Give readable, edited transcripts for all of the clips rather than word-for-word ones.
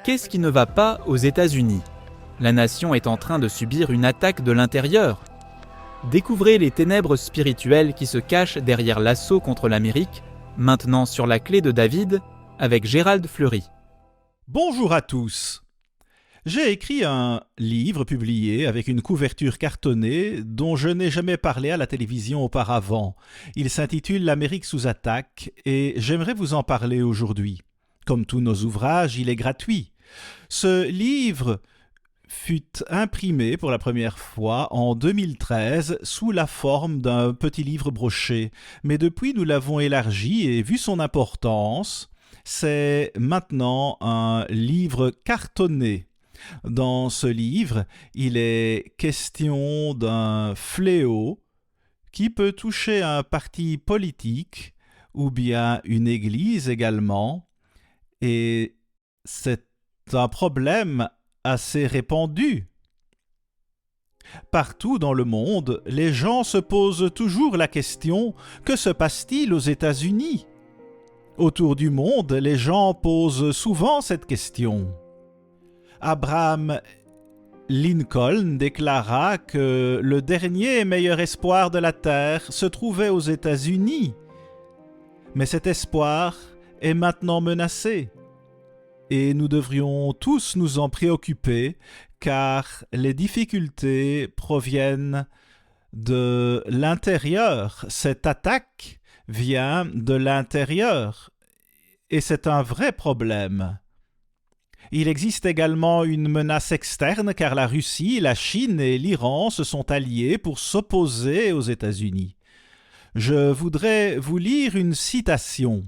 Qu'est-ce qui ne va pas aux États-Unis ? La nation est en train de subir une attaque de l'intérieur. Découvrez les ténèbres spirituelles qui se cachent derrière l'assaut contre l'Amérique, maintenant sur la clé de David, avec Gérald Fleury. Bonjour à tous. J'ai écrit un livre publié avec une couverture cartonnée dont je n'ai jamais parlé à la télévision auparavant. Il s'intitule « L'Amérique sous attaque » et j'aimerais vous en parler aujourd'hui. Comme tous nos ouvrages, il est gratuit. Ce livre fut imprimé pour la première fois en 2013 sous la forme d'un petit livre broché. Mais depuis, nous l'avons élargi et vu son importance, c'est maintenant un livre cartonné. Dans ce livre, il est question d'un fléau qui peut toucher un parti politique ou bien une église également, et c'est un problème assez répandu. Partout dans le monde, les gens se posent toujours la question « Que se passe-t-il aux États-Unis » Autour du monde, les gens posent souvent cette question. Abraham Lincoln déclara que le dernier et meilleur espoir de la terre se trouvait aux États-Unis. Mais cet espoir est maintenant menacé. Et nous devrions tous nous en préoccuper, car les difficultés proviennent de l'intérieur. Cette attaque vient de l'intérieur, et c'est un vrai problème. Il existe également une menace externe, car la Russie, la Chine et l'Iran se sont alliés pour s'opposer aux États-Unis. Je voudrais vous lire une citation.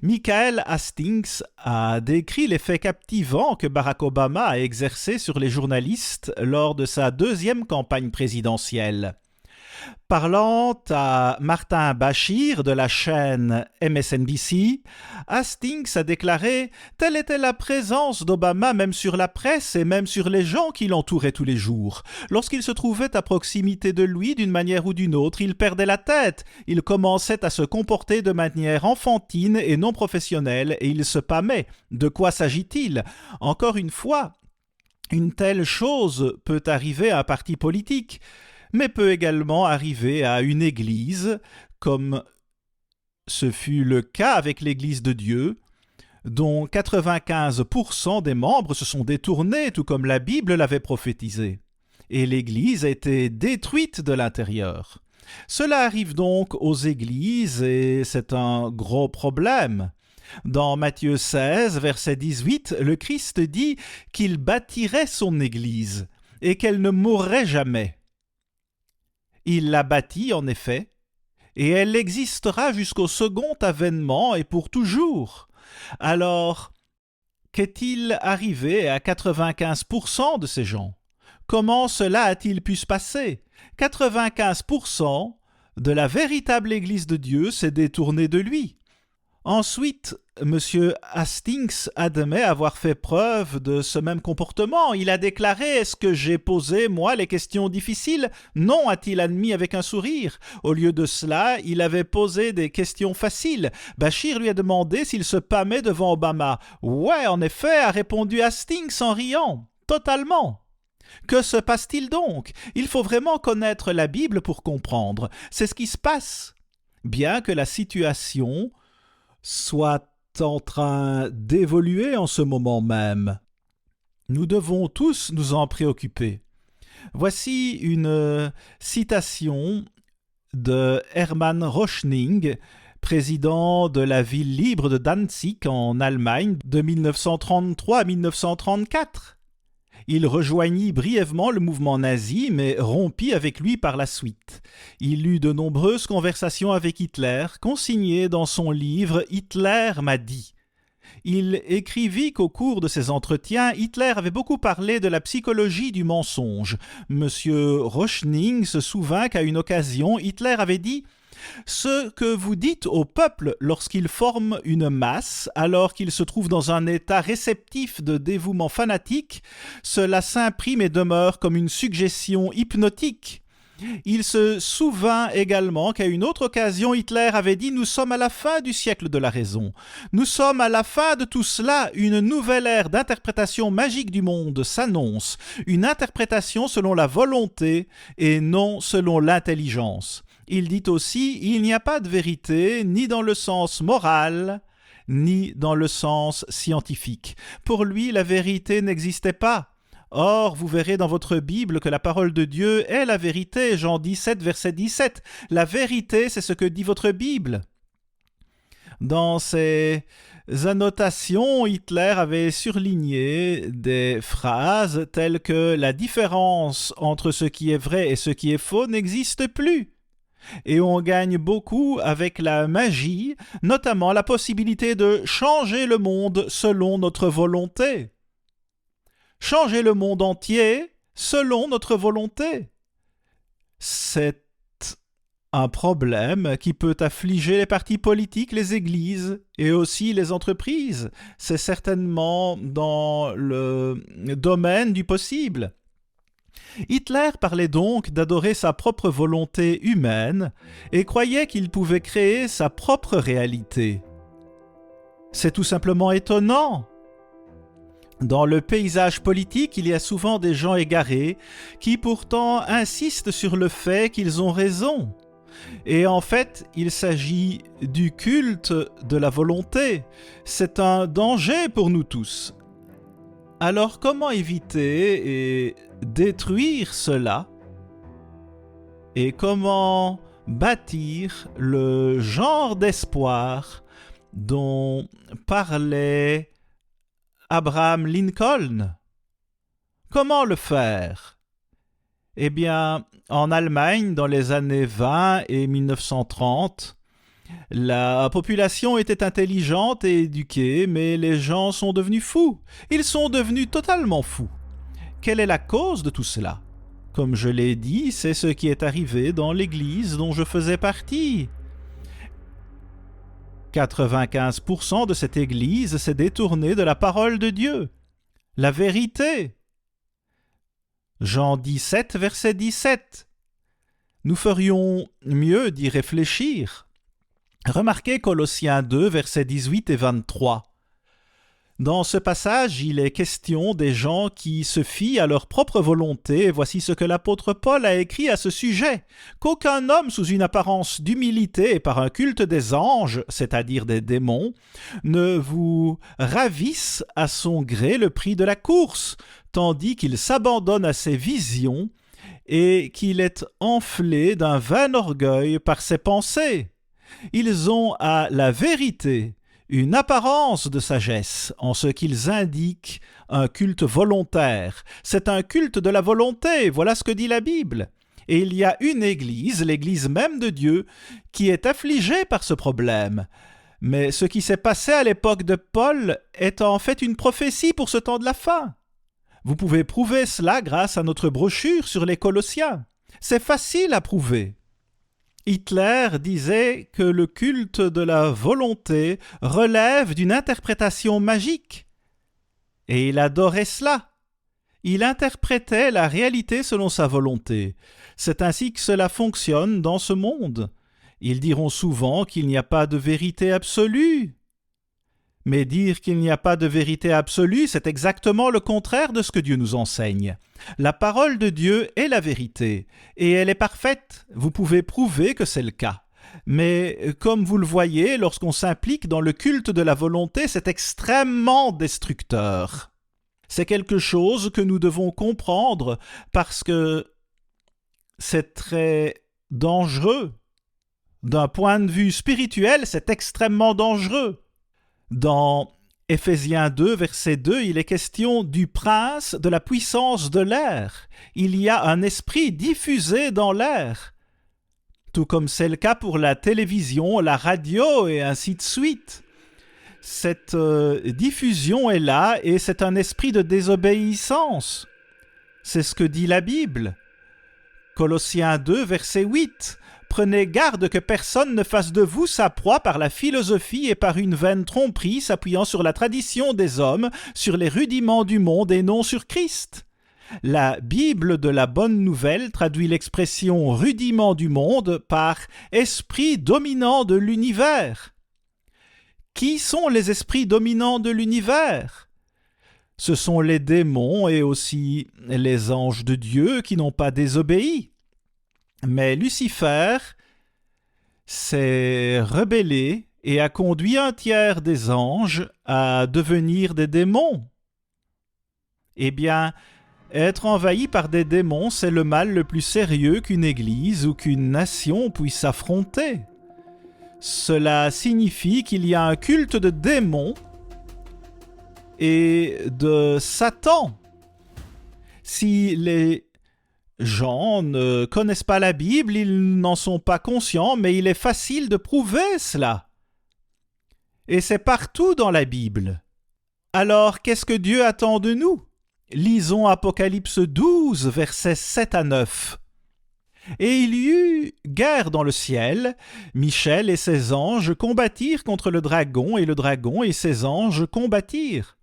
Michael Hastings a décrit l'effet captivant que Barack Obama a exercé sur les journalistes lors de sa deuxième campagne présidentielle. Parlant à Martin Bashir de la chaîne MSNBC, Hastings a déclaré « Telle était la présence d'Obama même sur la presse et même sur les gens qui l'entouraient tous les jours. Lorsqu'il se trouvait à proximité de lui d'une manière ou d'une autre, il perdait la tête. Il commençait à se comporter de manière enfantine et non professionnelle et il se pâmait. De quoi s'agit-il ? Encore une fois, une telle chose peut arriver à un parti politique, mais peut également arriver à une église, comme ce fut le cas avec l'Église de Dieu, dont 95% des membres se sont détournés, tout comme la Bible l'avait prophétisé. Et l'Église a été détruite de l'intérieur. Cela arrive donc aux églises et c'est un gros problème. Dans Matthieu 16, verset 18, le Christ dit qu'il bâtirait son Église et qu'elle ne mourrait jamais. Il l'a bâtie, en effet, et elle existera jusqu'au second avènement et pour toujours. Alors, qu'est-il arrivé à 95% de ces gens ? Comment cela a-t-il pu se passer ? 95% de la véritable Église de Dieu s'est détournée de lui. Ensuite, M. Hastings admet avoir fait preuve de ce même comportement. Il a déclaré « Est-ce que j'ai posé, moi, les questions difficiles ?» Non, a-t-il admis avec un sourire. Au lieu de cela, il avait posé des questions faciles. Bashir lui a demandé s'il se pâmait devant Obama. « Ouais, en effet, a répondu Hastings en riant. Totalement. » Que se passe-t-il donc ? Il faut vraiment connaître la Bible pour comprendre. C'est ce qui se passe. Bien que la situation soit en train d'évoluer en ce moment même, nous devons tous nous en préoccuper. Voici une citation de Hermann Röchning, président de la ville libre de Danzig en Allemagne de 1933 à 1934. Il rejoignit brièvement le mouvement nazi, mais rompit avec lui par la suite. Il eut de nombreuses conversations avec Hitler, consignées dans son livre « Hitler m'a dit ». Il écrivit qu'au cours de ces entretiens, Hitler avait beaucoup parlé de la psychologie du mensonge. Monsieur Röchning se souvint qu'à une occasion, Hitler avait dit « Ce que vous dites au peuple lorsqu'il forme une masse, alors qu'il se trouve dans un état réceptif de dévouement fanatique, cela s'imprime et demeure comme une suggestion hypnotique. Il se souvint également qu'à une autre occasion, Hitler avait dit « Nous sommes à la fin du siècle de la raison. Nous sommes à la fin de tout cela. Une nouvelle ère d'interprétation magique du monde s'annonce. Une interprétation selon la volonté et non selon l'intelligence. » Il dit aussi « Il n'y a pas de vérité, ni dans le sens moral, ni dans le sens scientifique. » Pour lui, la vérité n'existait pas. Or, vous verrez dans votre Bible que la parole de Dieu est la vérité. Jean 17, verset 17. La vérité, c'est ce que dit votre Bible. Dans ses annotations, Hitler avait surligné des phrases telles que « La différence entre ce qui est vrai et ce qui est faux n'existe plus ». Et on gagne beaucoup avec la magie, notamment la possibilité de changer le monde selon notre volonté. Changer le monde entier selon notre volonté. C'est un problème qui peut affliger les partis politiques, les églises et aussi les entreprises. C'est certainement dans le domaine du possible. Hitler parlait donc d'adorer sa propre volonté humaine et croyait qu'il pouvait créer sa propre réalité. C'est tout simplement étonnant. Dans le paysage politique, il y a souvent des gens égarés qui pourtant insistent sur le fait qu'ils ont raison. Et en fait, il s'agit du culte de la volonté. C'est un danger pour nous tous. Alors comment éviter et détruire cela? Et comment bâtir le genre d'espoir dont parlait Abraham Lincoln? Comment le faire? Eh bien, en Allemagne, dans les années 20 et 1930, la population était intelligente et éduquée, mais les gens sont devenus fous. Ils sont devenus totalement fous. Quelle est la cause de tout cela? Comme je l'ai dit, c'est ce qui est arrivé dans l'Église dont je faisais partie. 95% de cette Église s'est détournée de la parole de Dieu, la vérité. Jean 17, verset 17. Nous ferions mieux d'y réfléchir. Remarquez Colossiens 2, versets 18 et 23. Dans ce passage, il est question des gens qui se fient à leur propre volonté, et voici ce que l'apôtre Paul a écrit à ce sujet. Qu'aucun homme sous une apparence d'humilité et par un culte des anges, c'est-à-dire des démons, ne vous ravisse à son gré le prix de la course, tandis qu'il s'abandonne à ses visions et qu'il est enflé d'un vain orgueil par ses pensées. Ils ont à la vérité une apparence de sagesse en ce qu'ils indiquent un culte volontaire. C'est un culte de la volonté, voilà ce que dit la Bible. Et il y a une Église, l'Église même de Dieu, qui est affligée par ce problème. Mais ce qui s'est passé à l'époque de Paul est en fait une prophétie pour ce temps de la fin. Vous pouvez prouver cela grâce à notre brochure sur les Colossiens. C'est facile à prouver. Hitler disait que le culte de la volonté relève d'une interprétation magique. Et il adorait cela. Il interprétait la réalité selon sa volonté. C'est ainsi que cela fonctionne dans ce monde. Ils diront souvent qu'il n'y a pas de vérité absolue. Mais dire qu'il n'y a pas de vérité absolue, c'est exactement le contraire de ce que Dieu nous enseigne. La parole de Dieu est la vérité, et elle est parfaite. Vous pouvez prouver que c'est le cas. Mais comme vous le voyez, lorsqu'on s'implique dans le culte de la volonté, c'est extrêmement destructeur. C'est quelque chose que nous devons comprendre parce que c'est très dangereux. D'un point de vue spirituel, c'est extrêmement dangereux. Dans Éphésiens 2, verset 2, il est question du prince de la puissance de l'air. Il y a un esprit diffusé dans l'air, tout comme c'est le cas pour la télévision, la radio et ainsi de suite. Cette diffusion est là et c'est un esprit de désobéissance. C'est ce que dit la Bible. Colossiens 2, verset 8. Prenez garde que personne ne fasse de vous sa proie par la philosophie et par une vaine tromperie s'appuyant sur la tradition des hommes, sur les rudiments du monde et non sur Christ. La Bible de la Bonne Nouvelle traduit l'expression rudiment du monde par esprit dominant de l'univers. Qui sont les esprits dominants de l'univers? Ce sont les démons et aussi les anges de Dieu qui n'ont pas désobéi. Mais Lucifer s'est rebellé et a conduit un tiers des anges à devenir des démons. Eh bien, être envahi par des démons, c'est le mal le plus sérieux qu'une église ou qu'une nation puisse affronter. Cela signifie qu'il y a un culte de démons et de Satan. Si les gens ne connaissent pas la Bible, ils n'en sont pas conscients, mais il est facile de prouver cela. Et c'est partout dans la Bible. Alors, qu'est-ce que Dieu attend de nous? Lisons Apocalypse 12, versets 7 à 9. « Et il y eut guerre dans le ciel. Michel et ses anges combattirent contre le dragon et ses anges combattirent.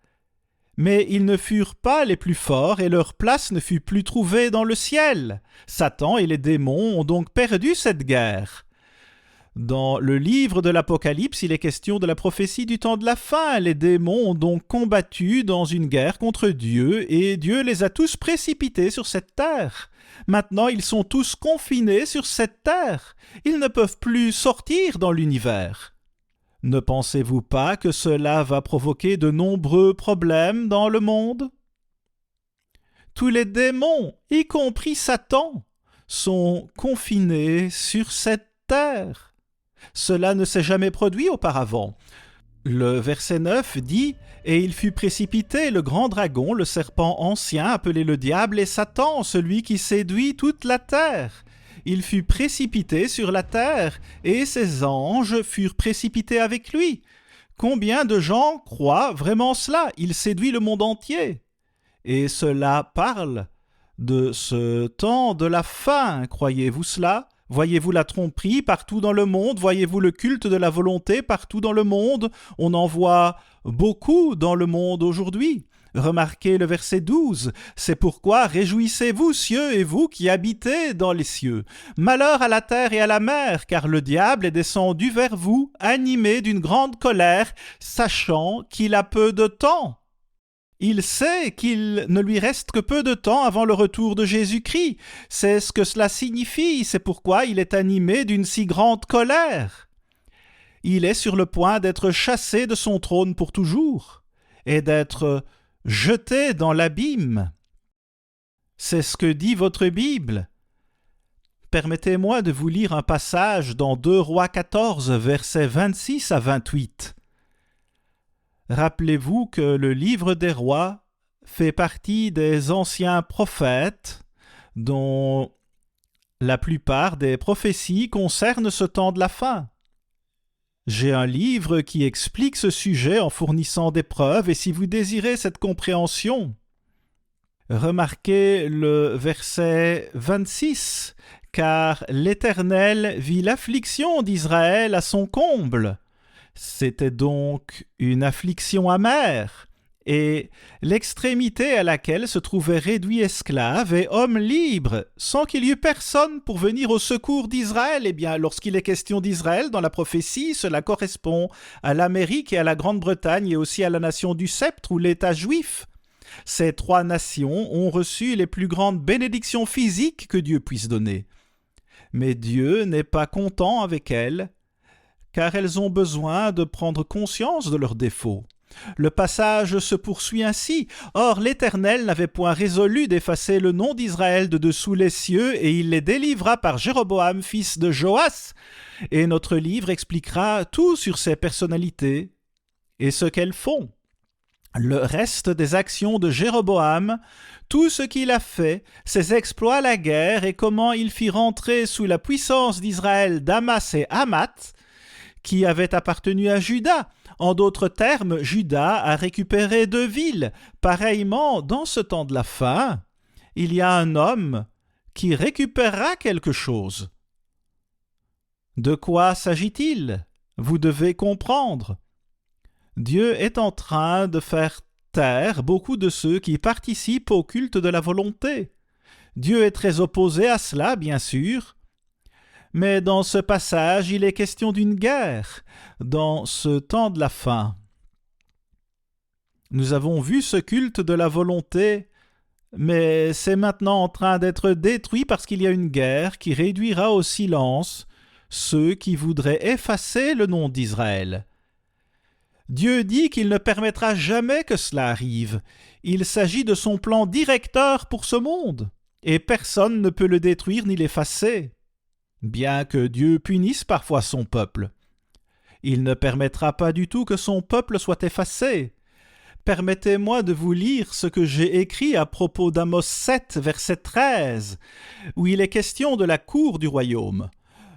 Mais ils ne furent pas les plus forts et leur place ne fut plus trouvée dans le ciel. Satan et les démons ont donc perdu cette guerre. » Dans le livre de l'Apocalypse, il est question de la prophétie du temps de la fin. Les démons ont donc combattu dans une guerre contre Dieu et Dieu les a tous précipités sur cette terre. Maintenant, ils sont tous confinés sur cette terre. Ils ne peuvent plus sortir dans l'univers. Ne pensez-vous pas que cela va provoquer de nombreux problèmes dans le monde? Tous les démons, y compris Satan, sont confinés sur cette terre. Cela ne s'est jamais produit auparavant. Le verset 9 dit « Et il fut précipité, le grand dragon, le serpent ancien, appelé le diable et Satan, celui qui séduit toute la terre. Il fut précipité sur la terre, et ses anges furent précipités avec lui. » Combien de gens croient vraiment cela? Il séduit le monde entier. Et cela parle de ce temps de la fin, croyez-vous cela? Voyez-vous la tromperie partout dans le monde? Voyez-vous le culte de la volonté partout dans le monde? On en voit beaucoup dans le monde aujourd'hui. Remarquez le verset 12. « C'est pourquoi réjouissez-vous, cieux, et vous qui habitez dans les cieux. Malheur à la terre et à la mer, car le diable est descendu vers vous, animé d'une grande colère, sachant qu'il a peu de temps. » Il sait qu'il ne lui reste que peu de temps avant le retour de Jésus-Christ. C'est ce que cela signifie, c'est pourquoi il est animé d'une si grande colère. Il est sur le point d'être chassé de son trône pour toujours et d'être jeté dans l'abîme. C'est ce que dit votre Bible. Permettez-moi de vous lire un passage dans 2 Rois 14, versets 26 à 28. Rappelez-vous que le livre des rois fait partie des anciens prophètes dont la plupart des prophéties concernent ce temps de la fin. J'ai un livre qui explique ce sujet en fournissant des preuves et si vous désirez cette compréhension, remarquez le verset 26 « Car l'Éternel vit l'affliction d'Israël à son comble. » C'était donc une affliction amère, et l'extrémité à laquelle se trouvaient réduits esclaves et hommes libres, sans qu'il y eût personne pour venir au secours d'Israël. Eh bien, lorsqu'il est question d'Israël dans la prophétie, cela correspond à l'Amérique et à la Grande-Bretagne et aussi à la nation du Sceptre ou l'État juif. Ces 3 nations ont reçu les plus grandes bénédictions physiques que Dieu puisse donner. Mais Dieu n'est pas content avec elles, car elles ont besoin de prendre conscience de leurs défauts. Le passage se poursuit ainsi. « Or l'Éternel n'avait point résolu d'effacer le nom d'Israël de dessous les cieux, et il les délivra par Jéroboam, fils de Joas. » Et notre livre expliquera tout sur ces personnalités et ce qu'elles font. Le reste des actions de Jéroboam, tout ce qu'il a fait, ses exploits à la guerre et comment il fit rentrer sous la puissance d'Israël Damas et Hamath, qui avait appartenu à Juda. En d'autres termes, Juda a récupéré 2 villes. Pareillement, dans ce temps de la fin, il y a un homme qui récupérera quelque chose. De quoi s'agit-il? Vous devez comprendre. Dieu est en train de faire terre beaucoup de ceux qui participent au culte de la volonté. Dieu est très opposé à cela, bien sûr. Mais dans ce passage, il est question d'une guerre, dans ce temps de la fin. Nous avons vu ce culte de la volonté, mais c'est maintenant en train d'être détruit parce qu'il y a une guerre qui réduira au silence ceux qui voudraient effacer le nom d'Israël. Dieu dit qu'il ne permettra jamais que cela arrive. Il s'agit de son plan directeur pour ce monde, et personne ne peut le détruire ni l'effacer, bien que Dieu punisse parfois son peuple. Il ne permettra pas du tout que son peuple soit effacé. Permettez-moi de vous lire ce que j'ai écrit à propos d'Amos 7, verset 13, où il est question de la cour du royaume.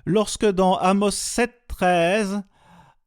Lorsque dans Amos 7, 13,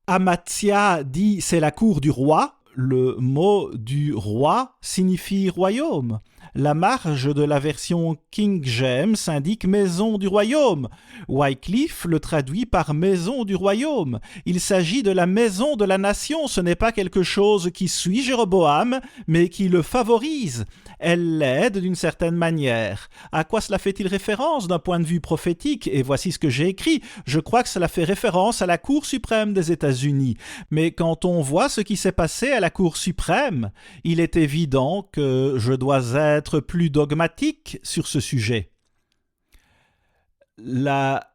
Amathia dit « c'est la cour du roi », le mot du roi signifie royaume. La marge de la version King James indique maison du royaume. Wycliffe le traduit par maison du royaume. Il s'agit de la maison de la nation. Ce n'est pas quelque chose qui suit Jéroboam, mais qui le favorise. Elle l'aide d'une certaine manière. À quoi cela fait-il référence d'un point de vue prophétique? Et voici ce que j'ai écrit. Je crois que cela fait référence à la Cour suprême des États-Unis. Mais quand on voit ce qui s'est passé à la Cour suprême, il est évident que je dois être plus dogmatique sur ce sujet. La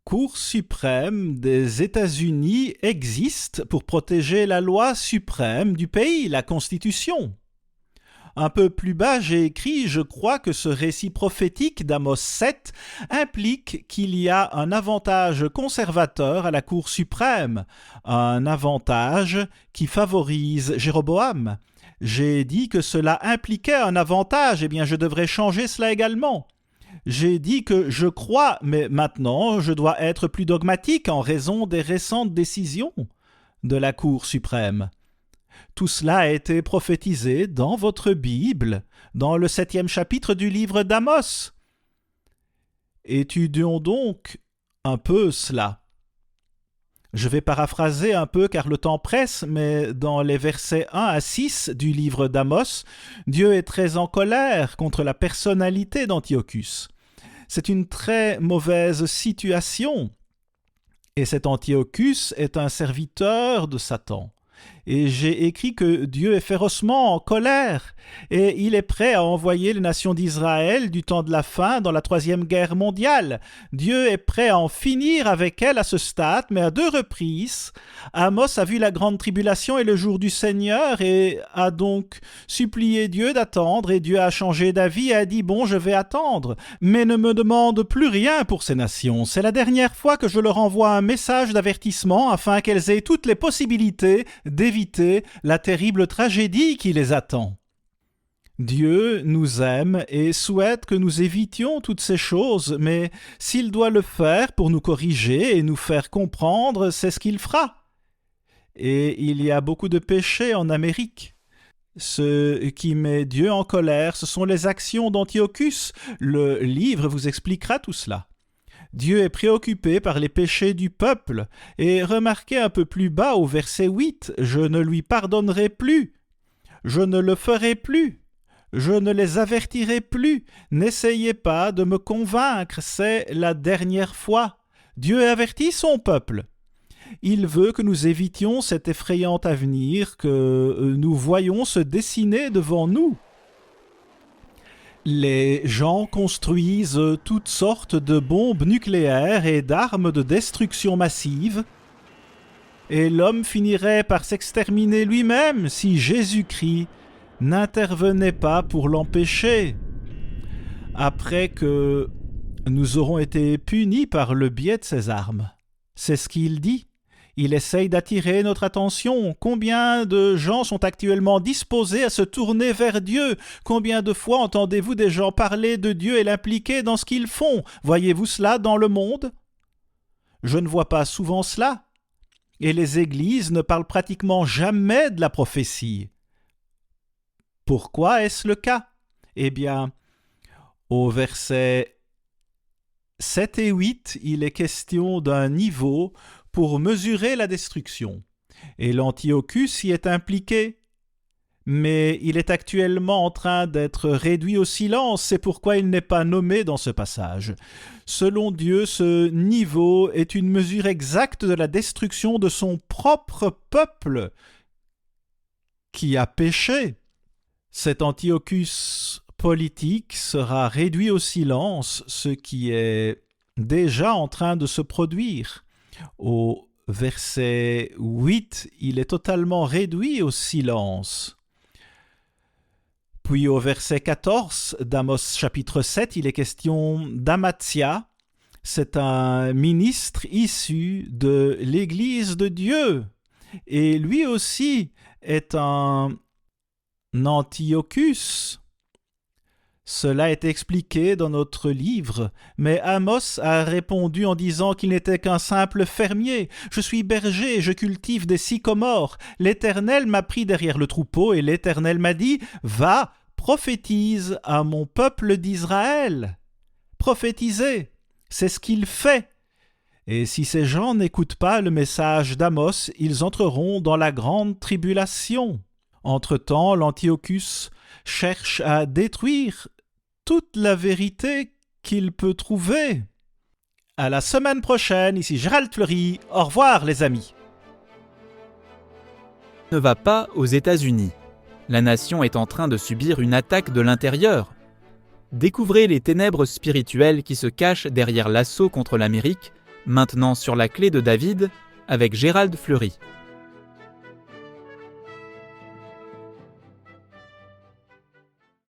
Cour suprême des États-Unis existe pour protéger la loi suprême du pays, la Constitution. Un peu plus bas, j'ai écrit « Je crois que ce récit prophétique d'Amos 7 implique qu'il y a un avantage conservateur à la Cour suprême, un avantage qui favorise Jéroboam. J'ai dit que cela impliquait un avantage, eh bien je devrais changer cela également. J'ai dit que je crois, mais maintenant je dois être plus dogmatique en raison des récentes décisions de la Cour suprême. Tout cela a été prophétisé dans votre Bible, dans le 7e chapitre du livre d'Amos. Étudions donc un peu cela. Je vais paraphraser un peu car le temps presse, mais dans les versets 1 à 6 du livre d'Amos, Dieu est très en colère contre la personnalité d'Antiochus. C'est une très mauvaise situation, et cet Antiochus est un serviteur de Satan. Et j'ai écrit que Dieu est férocement en colère et il est prêt à envoyer les nations d'Israël du temps de la fin dans la 3e guerre mondiale. Dieu est prêt à en finir avec elle à ce stade, mais à 2 reprises, Amos a vu la grande tribulation et le jour du Seigneur et a donc supplié Dieu d'attendre et Dieu a changé d'avis et a dit « Bon, je vais attendre, mais ne me demande plus rien pour ces nations. C'est la dernière fois que je leur envoie un message d'avertissement afin qu'elles aient toutes les possibilités d'éviter la terrible tragédie qui les attend. » Dieu nous aime et souhaite que nous évitions toutes ces choses, mais s'il doit le faire pour nous corriger et nous faire comprendre, c'est ce qu'il fera. Et il y a beaucoup de péchés en Amérique. Ce qui met Dieu en colère, ce sont les actions d'Antiochus. Le livre vous expliquera tout cela. Dieu est préoccupé par les péchés du peuple, et remarquez un peu plus bas au verset 8, « Je ne lui pardonnerai plus, je ne le ferai plus, je ne les avertirai plus, n'essayez pas de me convaincre, c'est la dernière fois. » Dieu avertit son peuple. Il veut que nous évitions cet effrayant avenir que nous voyons se dessiner devant nous. Les gens construisent toutes sortes de bombes nucléaires et d'armes de destruction massive, et l'homme finirait par s'exterminer lui-même si Jésus-Christ n'intervenait pas pour l'empêcher. Après que nous aurons été punis par le biais de ces armes. C'est ce qu'il dit. Il essaye d'attirer notre attention. Combien de gens sont actuellement disposés à se tourner vers Dieu? Combien de fois entendez-vous des gens parler de Dieu et l'impliquer dans ce qu'ils font? Voyez-vous cela dans le monde? Je ne vois pas souvent cela. Et les églises ne parlent pratiquement jamais de la prophétie. Pourquoi est-ce le cas? Eh bien, au verset 7 et 8, il est question d'un niveau pour mesurer la destruction. Et l'Antiochus y est impliqué. mais il est actuellement en train d'être réduit au silence, c'est pourquoi il n'est pas nommé dans ce passage. Selon Dieu, ce niveau est une mesure exacte de la destruction de son propre peuple qui a péché. Cet Antiochus politique sera réduit au silence, ce qui est déjà en train de se produire. Au verset 8, il est totalement réduit au silence. Puis au verset 14 d'Amos chapitre 7, il est question d'Amathia. C'est un ministre issu de l'Église de Dieu. Et lui aussi est un Antiochus. Cela est expliqué dans notre livre, mais Amos a répondu en disant qu'il n'était qu'un simple fermier. « Je suis berger et je cultive des sycomores. L'Éternel m'a pris derrière le troupeau et l'Éternel m'a dit « Va, prophétise à mon peuple d'Israël. » Prophétiser, c'est ce qu'il fait. Et si ces gens n'écoutent pas le message d'Amos, ils entreront dans la grande tribulation. Entre-temps, l'Antiochus cherche à détruire toute la vérité qu'il peut trouver. À la semaine prochaine, ici Gérald Fleury. Au revoir les amis. Ne va pas aux États-Unis. La nation est en train de subir une attaque de l'intérieur. Découvrez les ténèbres spirituelles qui se cachent derrière l'assaut contre l'Amérique, maintenant sur la clé de David, avec Gérald Fleury.